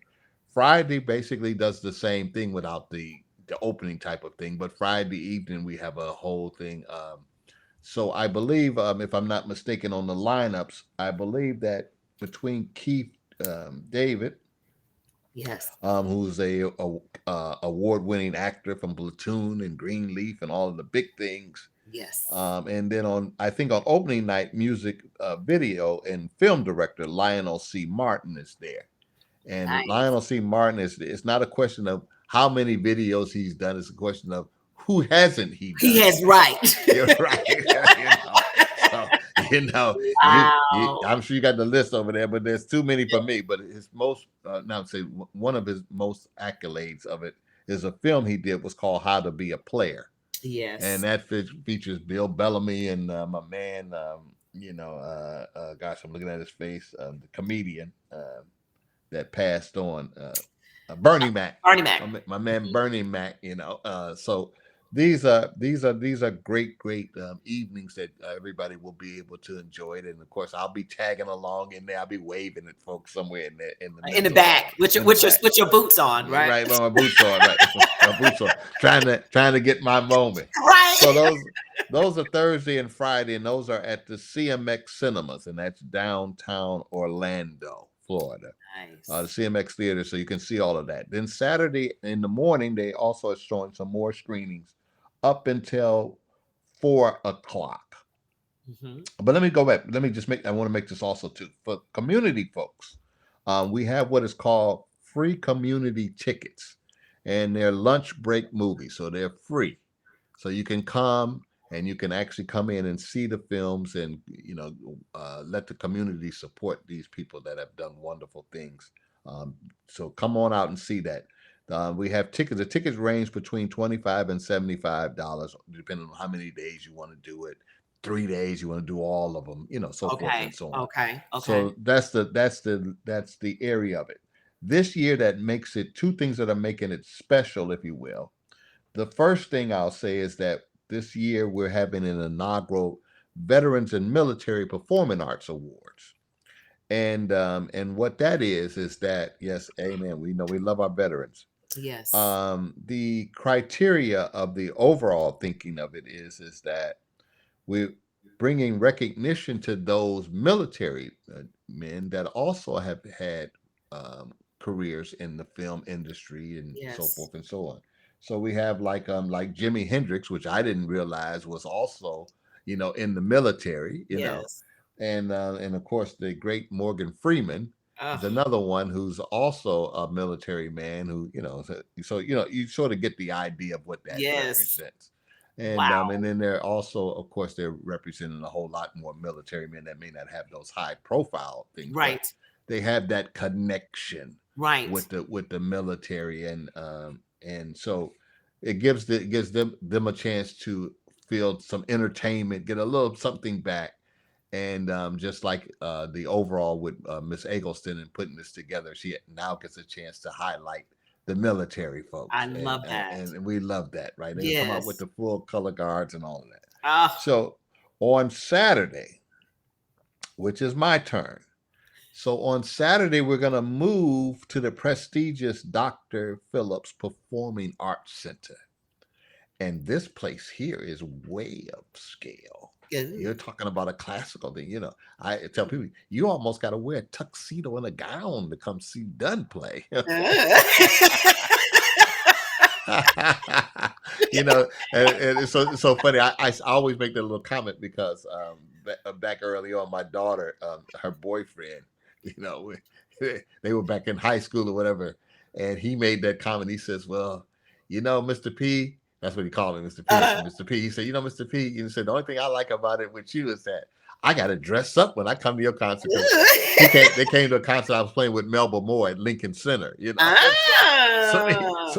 Friday basically does the same thing without the opening type of thing, but Friday evening we have a whole thing. So I believe, if I'm not mistaken, on the lineups, I believe that between Keith David, Yes. who's a award-winning actor from Platoon and Greenleaf and all of the big things. Yes. And then I think on opening night, music, video, and film director Lionel C. Martin is there. And Nice. Lionel C. Martin it's not a question of how many videos he's done. It's a question of who hasn't he He done. has right. You're right. So Wow. I'm sure you got the list over there, but there's too many for me. But his most, now say one of his most accolades of it is a film he did was called How to Be a Player, and Yes. that features Bill Bellamy and my man, gosh, I'm looking at his face, the comedian that passed on, Bernie Mac, Barney Mac. my man Mhm. Bernie Mac. So these are great evenings that everybody will be able to enjoy it, and of course I'll be tagging along in there. I'll be waving at folks somewhere in the In the middle of back with your in the back. with your boots on, right? Right, with my boots on, right, my boots on, trying to get my moment. So Right. those are Thursday and Friday, and those are at the CMX Cinemas, and that's downtown Orlando, Florida. The Nice. CMX Theater, so you can see all of that. Then Saturday in the morning, they also are showing some more screenings up until 4 o'clock. Hmm. But let me go back. I want to make this also too for community folks. We have what is called free community tickets, and they're lunch break movies, so they're free. So you can come and you can actually come in and see the films, and let the community support these people that have done wonderful things. Um, so come on out and see that. We have tickets. The tickets range between $25 and $75, depending on how many days you want to do it. 3 days, you want to do all of them, so forth and Okay. so on. Okay. Okay. So that's the area of it. This year, that makes it two things that are making it special, if you will. The first thing I'll say is that this year we're having an inaugural Veterans and Military Performing Arts Awards. And what that is that, yes, amen. We know we love our veterans. Yes. The criteria of the overall thinking of it is that we're bringing recognition to those military men that also have had careers in the film industry and so Yes. forth and so on. So we have like Jimi Hendrix, which I didn't realize was also in the military, Yes. and of course the great Morgan Freeman is Oh, another one who's also a military man who so you sort of get the idea of what that yes. represents. And Wow. then they're also, of course, they're representing a whole lot more military men that may not have those high profile things, but Right. they have that connection Right. with the military, and so it gives them a chance to feel some entertainment, get a little something back. And just like the overall with Miss Eggleston and putting this together, she now gets a chance to highlight the military I folks, and love uh, that. and we love that, right? They're gonna come out with Yes. the full color guards and all of that. Oh, So on Saturday, which is my turn, so on Saturday we're gonna move to the prestigious Dr. Phillips Performing Arts Center. And this place here is way upscale. You're ooh. talking about a classical thing. I tell people, you almost got to wear a tuxedo and a gown to come see Dunn play. And it's so funny. I always make that little comment because back early on, my daughter, her boyfriend, you know, they were back in high school or whatever, and he made that comment. He says, "Well, Mr. P." That's what he called me, Mr. P. I Uh, said, Mr. P. He said, Mr. P. He said, the only thing I like about it with you is that I got to dress up when I come to your concert because they came to a concert I was playing with Melba Moore at Lincoln Center, ah,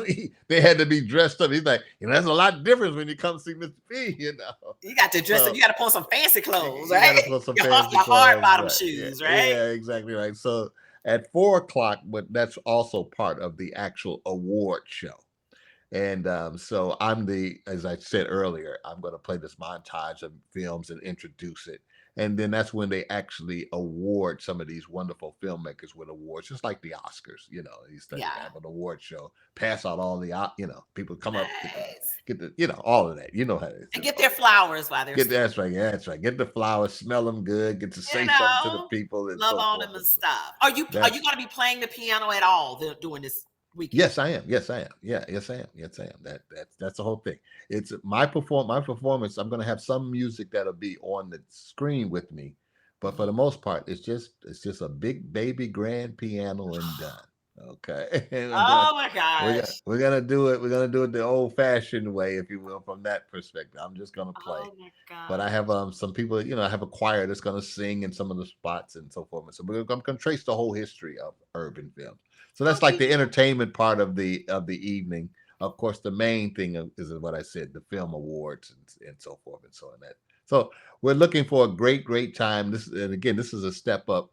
they had to be dressed up. He's like, there's a lot of difference when you come see Mr. P. you got to dress up. So You got to put on some fancy clothes, you got to right? put some Your fancy your hard clothes, bottom right? Yeah, shoes, right? yeah, exactly right. So at 4 o'clock, but that's also part of the actual award show. And so I'm the, as I said earlier, I'm going to play this montage of films and introduce it. And then that's when they actually award some of these wonderful filmmakers with awards, just like the Oscars. You know, these things Yeah. have an award show, pass out all the, people come up, Nice. get the, all of that. You know how it And is. get their flowers while they're Get still, that's right, yeah, that's right. Get the flowers, smell them good, get to you say something to the know, people, and love so on forth. them And and so stuff. Are you that's going to be playing the piano at all during this weekend? yes, I am. Yes, I am. Yeah, yes, I am. Yes, I am. That's the whole thing. It's my performance. I'm going to have some music that'll be on the screen with me, but for Mhm. the most part, it's just a big baby grand piano and done. Okay, and Oh my we're gosh. gonna do it. We're gonna do it the old fashioned way, if you will, from that perspective. I'm just gonna play. Oh my But I have gosh. some people, I have a choir that's going to sing in some of the spots and so forth. And so I'm going to trace the whole history of urban film. So Oh, that's like the beautiful. entertainment part of the evening. Of course, the main thing is what I said, the film awards and so forth and so on. That so we're looking for a great time. And again, this is a step up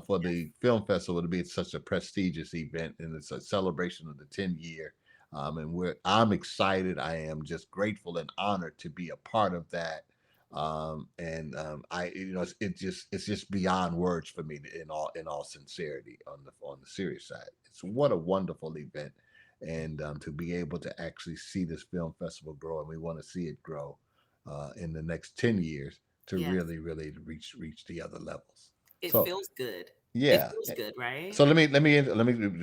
for the film festival to be such a prestigious event, and it's a celebration of the 10 year. And I'm excited. I am just grateful and honored to be a part of that. And I it's just beyond words for me, in all sincerity, on the serious side. It's what a wonderful event, and to be able to actually see this film festival grow, and we want to see it grow in the next 10 years to Yes. really reach the other levels. It So feels good. It yeah. feels good, right? So let me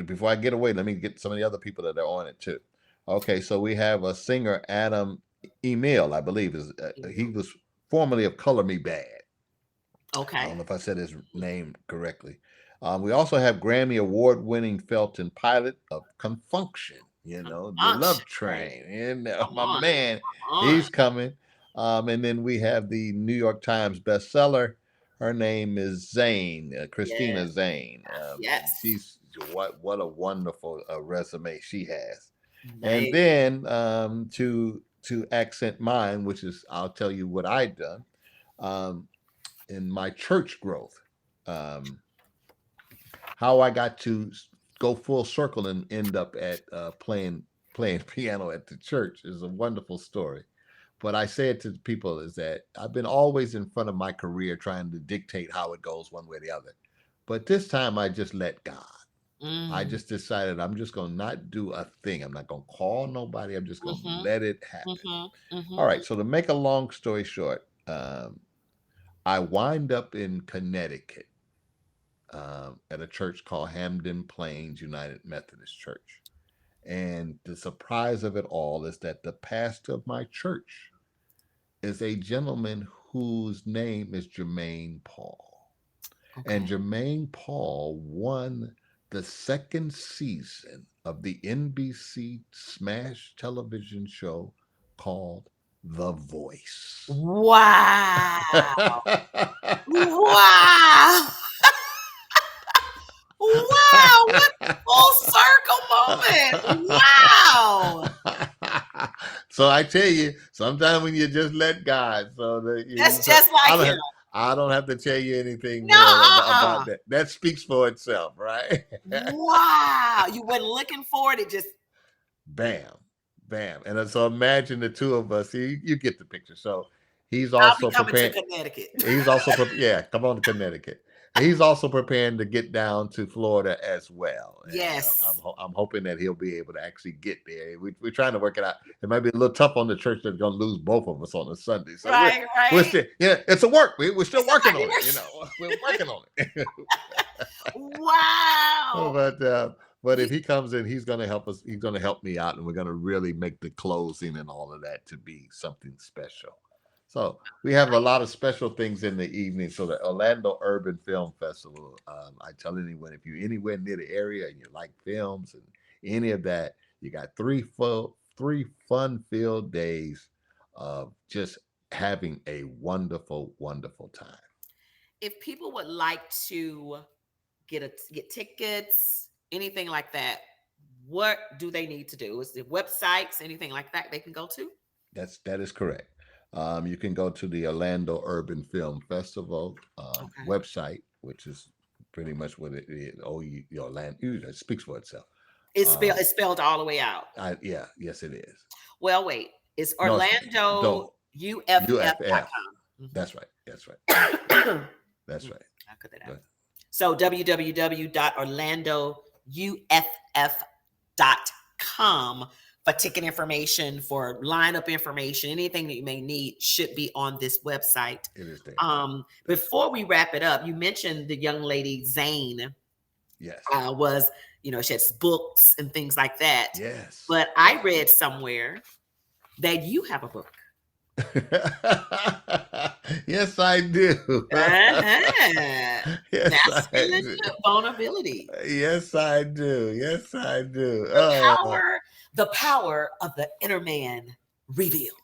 before I get away, let me get some of the other people that are on it too. Okay, so we have a singer, Adam Emil, I believe he was formerly of Color Me Bad. I Okay. don't know if I said his name correctly. We also have Grammy Award winning Felton Pilot of Confunction, the Unction, Love right? Train. And Come my on. man, Come on. he's coming. And then we have the New York Times bestseller. Her name is Zane, Christina Yes. Zane. Yes. She's what a wonderful resume she has. And Nice. then to accent mine, which is I'll tell you what I've done. Um, in my church growth, um, how I got to go full circle and end up at playing piano at the church is a wonderful story. But I say it to people is that I've been always in front of my career trying to dictate how it goes one way or the other. But this time I just let God. I Mm. just decided I'm just going to not do a thing. I'm not going to call nobody. I'm just going to Mhm. let it happen. Mhm. All Mhm. right. So to make a long story short, I wind up in Connecticut at a church called Hamden Plains United Methodist Church. And the surprise of it all is that the pastor of my church is a gentleman whose name is Jermaine Paul. And Okay. Jermaine Paul won the second season of the NBC smash television show called The Voice. Wow. Wow. Wow. What full circle moment. Wow. So I tell you, sometimes when you just let God, That's just I like don't him. have, I don't have to tell you anything No, more about uh-uh. that. That speaks for itself, right? Wow. You weren't looking for it. It just, Bam, bam, and so imagine the two of us. You get the picture. So he's I'll be also coming to preparing. Connecticut. Yeah, come on to Connecticut. He's also preparing to get down to Florida as well, and Yes. I'm hoping that he'll be able to actually get there. We're trying to work it out. It might be a little tough on the church that's going to lose both of us on a Sunday, so Right, we're right. still, it's a work. We're still It's working a on it. work. We're working on it. Wow. But You, if he comes in, he's going to help us. He's going to help me out, and we're going to really make the closing and all of that to be something special. So we have a lot of special things in the evening. So the Orlando Urban Film Festival. I tell anyone if you're anywhere near the area and you like films and any of that, you got three fun-filled days of just having a wonderful time. if people would like to get tickets, anything like that, what do they need to do? Is there websites, anything like that they can go to? That is correct. You can go to the Orlando Urban Film Festival Okay. website, which is pretty much what it is. Oh, Orlando, it speaks for itself. It's spelled all the way out. Yeah, yes, it is. Well, wait. It's No, it's Orlando don't UFF. UFF.com. That's right. That's right. Mhm. That's right. I cut that Go out. ahead. So www.orlandouff.com for ticket information, for lineup information, anything that you may need should be on this website. It is there. Before we wrap it up, you mentioned the young lady Zane Yes. was, she has books and things like that. Yes. But I read somewhere that you have a book. Yes, I do. Uh-huh. Yes, I Masculine do. vulnerability. Yes, I do. Yes, I do. The power of the inner man revealed.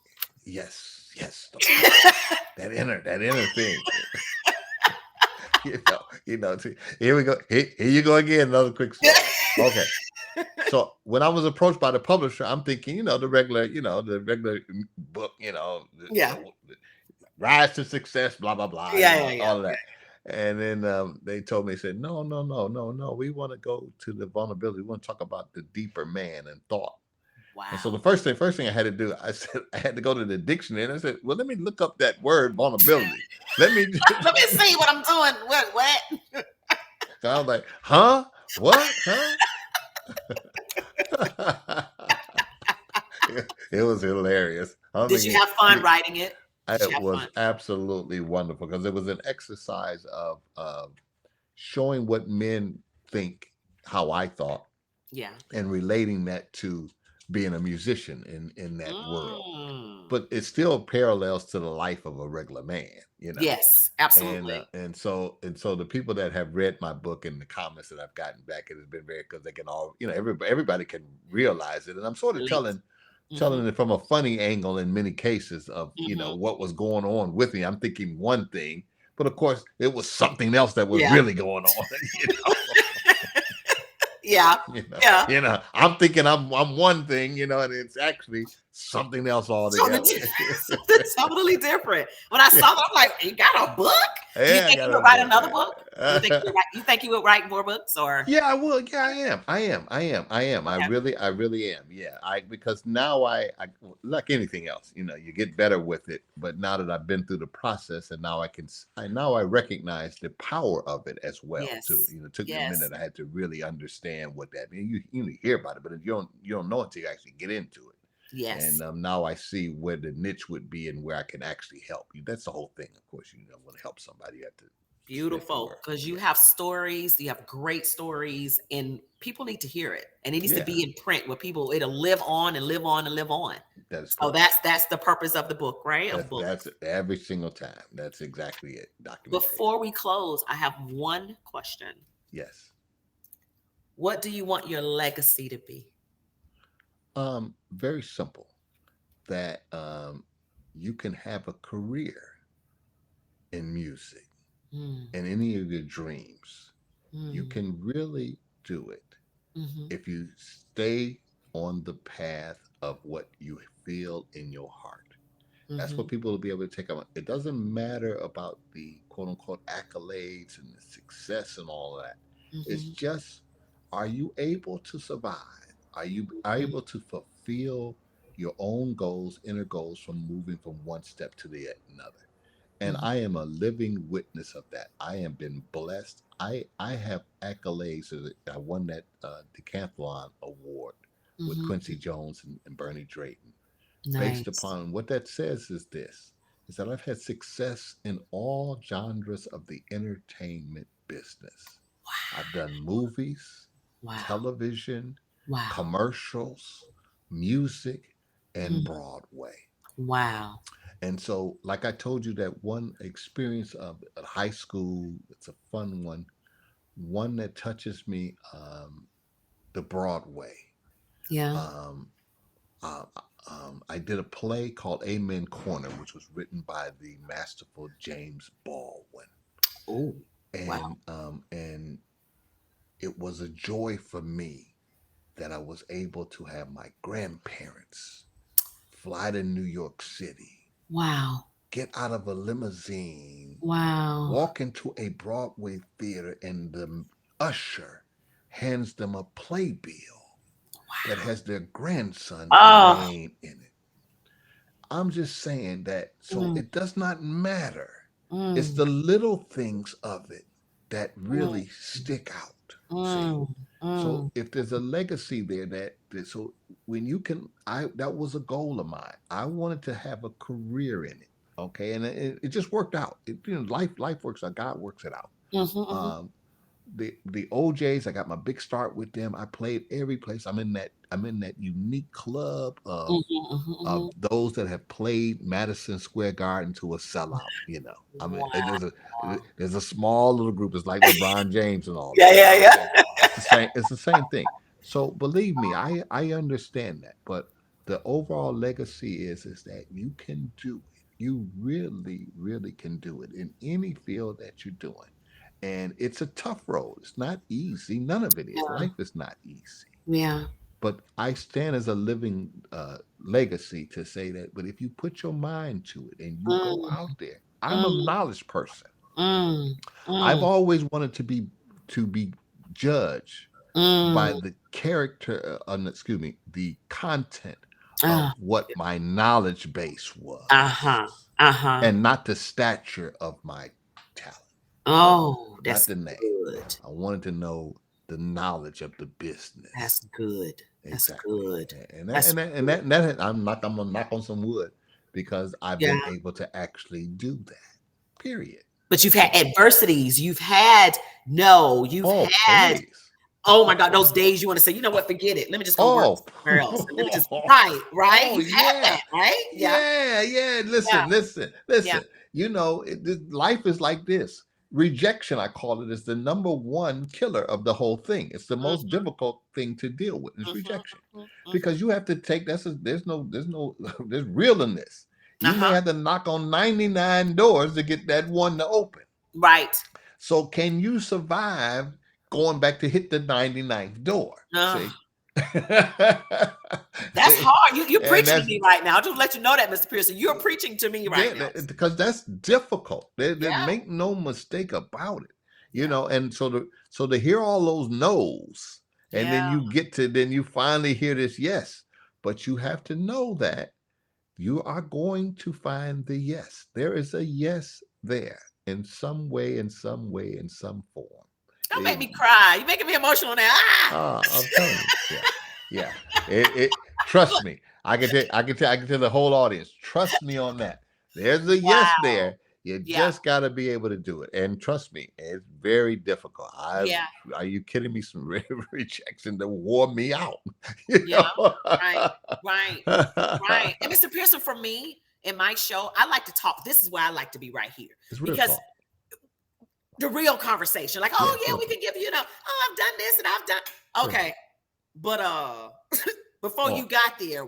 Yes, yes. That inner thing. Here we go. Here you go again. Another quick story. Okay. So when I was approached by the publisher, I'm thinking, the regular book, Yeah. Rise to Success, blah blah blah, Yeah. all of that. And then they told me, said, no, we want to go to the vulnerability. We want to talk about the deeper man and thought. Wow. And so the first thing I had to do, I said I had to go to the dictionary, and I said, well, let me look up that word vulnerability. Let me see what I'm doing. What? So I was like, huh? What? Huh? It was hilarious. Did you have fun writing it? It was absolutely wonderful because it was an exercise of showing what men think, how I thought, and relating that to being a musician in that world. But it still parallels to the life of a regular man, Yes, absolutely. And so the people that have read my book and the comments that I've gotten back, it has been very, because they can all, everybody can realize it. And I'm sort of telling it from a funny angle in many cases of, what was going on with me. I'm thinking one thing, but of course it was something else that was really going on. Yeah. I'm thinking I'm one thing, and it's actually something else altogether. Something totally different. When I saw that, I'm like, you got a book? Do you think you would write another book? You think you would write more books, or? Yeah, I will. Yeah, I am. I really am. Yeah, because now I like anything else, you get better with it. But now that I've been through the process, and now I recognize the power of it as well too. It took me a minute. I had to really understand what that means. You hear about it, but you don't know until you actually get into it. Yes. And now I see where the niche would be and where I can actually help you. That's the whole thing. Of course, want to help somebody. You have to. Beautiful, because you have stories. You have great stories, and people need to hear it. And it needs to be in print where it'll live on and live on and live on. That's correct. So that's the purpose of the book, right? That's every single time. That's exactly it. Before we close, I have one question. Yes. What do you want your legacy to be? Very simple. That you can have a career in music and any of your dreams. You can really do it if you stay on the path of what you feel in your heart. That's what people will be able to take on. It doesn't matter about the quote unquote accolades and the success and all that. It's just, are you able to survive? Are you able to fulfill your own goals, inner goals, from moving from one step to the another? And I am a living witness of that. I have been blessed. I have accolades. I won that decathlon award with Quincy Jones and Bernie Drayton. Nice. Based upon what that says is that I've had success in all genres of the entertainment business. Wow. I've done movies, television, commercials, music, and Broadway. Wow. And so, like I told you, that one experience of high school, it's a fun one that touches me, the Broadway. Yeah. I did a play called Amen Corner, which was written by the masterful James Baldwin. Oh, and it was a joy for me that I was able to have my grandparents fly to New York City. Wow. Get out of a limousine. Wow. Walk into a Broadway theater, and the usher hands them a playbill. that has their grandson's Oh, name in it. I'm just saying that so mm, it does not matter. It's mm, the little things of it that mm, really stick out. See? mm, So mm. if there's a legacy there so when you can I that was a goal of mine. I wanted to have a career in it. Okay. And it just worked out. Life works out, God works it out. Mhm, mhm, Um the OJs, I got my big start with them. I played every place. I'm in that unique club of mhm, mhm, of mhm. those that have played Madison Square Garden to a sellout. I mean, and Wow. there's a small little group. It's like LeBron James and all Yeah, that. yeah, Okay, yeah. it's the same. It's the same thing. So believe me, I understand that. But the overall legacy is that you can do it. You really, really can do it in any field that you're doing. And it's a tough road. It's not easy. None of it is. Yeah. Life is not easy, Yeah. but I stand as a living legacy to say that. But if you put your mind to it and you go Mm, out there, I'm a mm, knowledge person. mm, I've mm, always wanted to be judged by mm. the character, excuse me, the content of Ah, what my knowledge base was, uh-huh. Uh-huh. and not the stature of my talent. No, Oh, not that's the name. good. I wanted to know the knowledge of the That's business. good. That's Exactly. good. And that, That's and that, and good. that, and that I'm gonna knock on some wood because I've Yeah. been able to actually do that. Period. But you've had So, adversities. You've had no, you've had, always. oh my God, those days you want to say, you know what, forget it. Let me just go work Oh, somewhere else. And let me just, right, right. oh You've had yeah, that, right? Yeah. yeah. Yeah. Yeah. Listen. Life is like this. Rejection, I call it, is the number one killer of the whole thing. It's the most Mm-hmm, difficult thing to deal with is mm-hmm, rejection, mm-hmm, mm-hmm. because you have to take there's no there's realness. You may Uh-huh. have to knock on 99 doors to get that one to open. Right. So can you survive going back to hit the 99th door? Uh, See? that's See? hard. You're And preaching to that's me right now. Just let you know that, Mr. Pearson. You're preaching to me right yeah, now. because that's difficult. There Yeah. make no mistake about it. Yeah. And so to hear all those no's, and then Yeah. you finally hear this yes, but you have to know that you are going to find the yes. There is a yes there in some way, in some way, in some form. Don't make It, me cry. You're making me emotional now. Ah! I'm telling you, yeah. Trust me. I can tell the whole audience. Trust me on that. There's a yes Wow. there. You Yeah. just got to be able to do it. And trust me, it's very difficult. Yeah. Are you kidding me? Some rejection that wore me out. You Yeah. know? Right. Right. Right. And Mr. Pearson, for me in my show, I like to talk. This is where I like to be right here It's real because talk. the real conversation, like, Yeah, oh yeah, real we talk. can give you know, oh, I've done this and I've done Real talk. okay. But before you Oh, got there,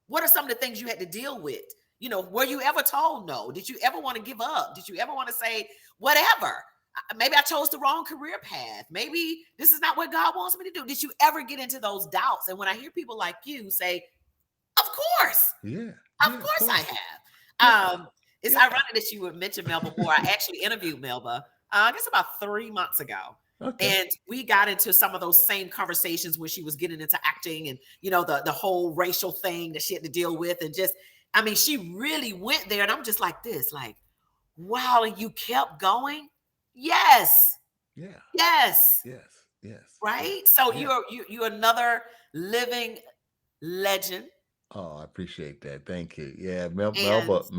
what are some of the things you had to deal with? Were you ever told no? Did you ever want to give up? Did you ever want to say whatever? Maybe I chose the wrong career path. Maybe this is not what God wants me to do. Did you ever get into those doubts? And when I hear people like you say, of course, yeah, of yeah, of course I course. Yeah, have. It's yeah. ironic that you would mention Melba Moore. I actually interviewed Melba, I guess about 3 months ago. Okay. And we got into some of those same conversations when she was getting into acting and, the whole racial thing that she had to deal with. And just, I mean, she really went there. And I'm just like this, like, wow, and you kept going? Yes. Yeah. Yes. Yes. Yes. Yes. Right. So Yeah. you're another living legend. Oh, I appreciate that. Thank you. Yeah, And Melba's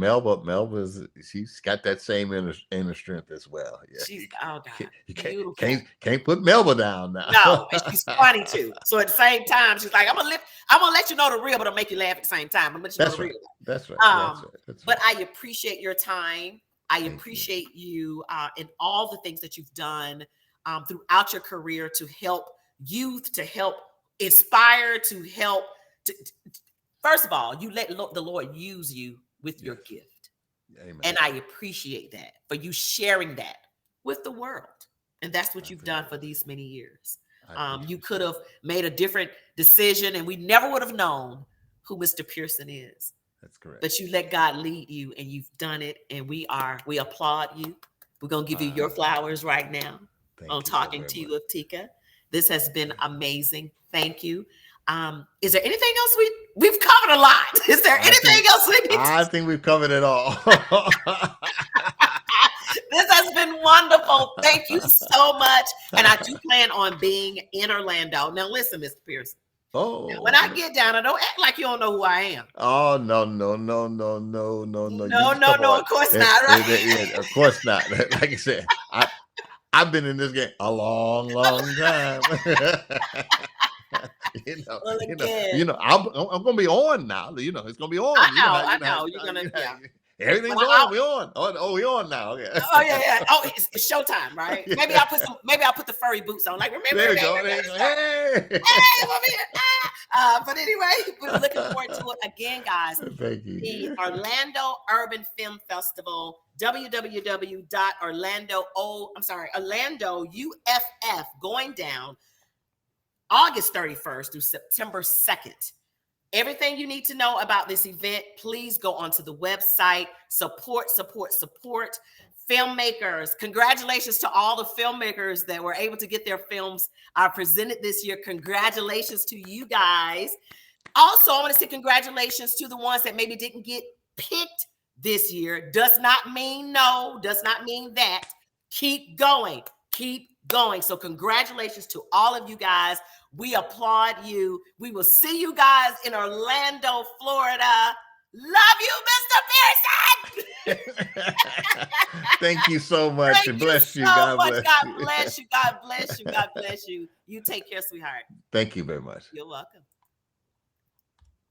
she's got that same inner strength as well. Yeah, she's, oh God, you beautiful. can't put Melba down now. No, and she's funny too. So at the same time, she's like, I'm gonna let you know the real, but I'll make you laugh at the same time. I'm gonna let you know That's the right. real. That's right. That's Um, right. That's but right. I appreciate your time. I Thank you. appreciate you in all the things that you've done throughout your career to help youth, to help inspire, to help. First of all, you let the Lord use you with your Yes. gift. Amen. And I appreciate that for you sharing that with the world. And that's what I you've done appreciate for that. these many years. I You appreciate could that. have made a different decision and we never would have known who Mr. Pearson is. That's correct. But you let God lead you and you've done it. And we applaud you. We're going to give you your Uh, flowers right now on thank you so Talking very Tea much. with Tika. This has been Thank you. amazing. Thank you. Is there anything else we've covered a lot? Is there anything else we need I think we've covered it all. This has been wonderful. Thank you so much. And I do plan on being in Orlando. Now, listen, Mr. Pearson. Oh, Now, when I get down, I don't act like you don't know who I am. Oh no. No. Of course not, right? Of course not. Like I said, I've been in this game a long time. I'm gonna be on now. It's gonna be on. I know. You're gonna. Everything's on. We on. We on now. Okay. Oh yeah. Oh, it's showtime, right? Yeah. Maybe I'll put the furry boots on. Like remember? There you go. Hey, but anyway, we're looking forward to it again, guys. Thank you. The Orlando Urban Film Festival. Orlando UFF going down August 31st through September 2nd. Everything you need to know about this event, please go onto the website. Support filmmakers. Congratulations to all the filmmakers that were able to get their films presented this year. Congratulations to you guys. Also, I want to say congratulations to the ones that maybe didn't get picked this year. Does not mean no, does not mean that. Keep going. So congratulations to all of you guys. We applaud you. We will see you guys in Orlando, Florida. Love you, Mr. Pearson. Thank you so much. And bless you. God bless you. God bless you. You take care, sweetheart. Thank you very much. You're welcome.